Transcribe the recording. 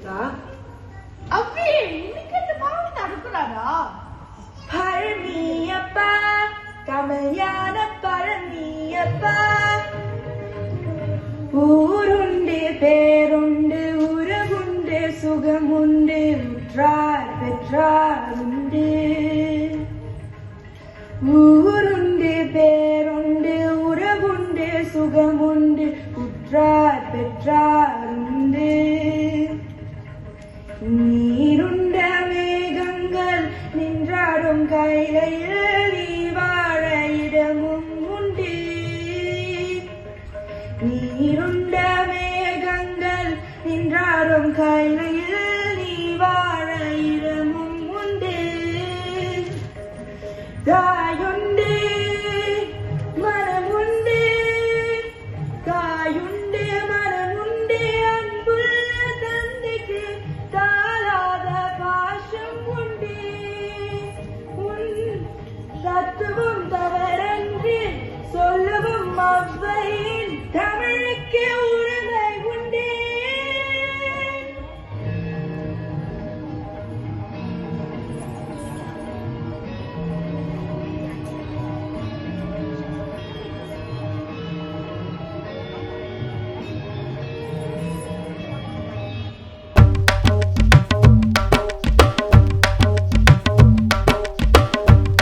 இருக்கா? அவ்வி இன்னைக்கு இந்த பாவம் தடுக்கிறாரா? பழனியப்பா கமையான பழனியப்பா, ஊருண்டு பேருண்டு உறவுண்டு சுகமுண்டு உற்றார் பெற்றார் உண்டு. ஊருண்டு பேருண்டு உறவுண்டு சுகமுண்டு உற்றார் பெற்றார் உண்டு. நீருண்ட மேகங்கள் நின்றாடும் கைலையில் நீ வாழ இடமும் உண்டு. நீருண்ட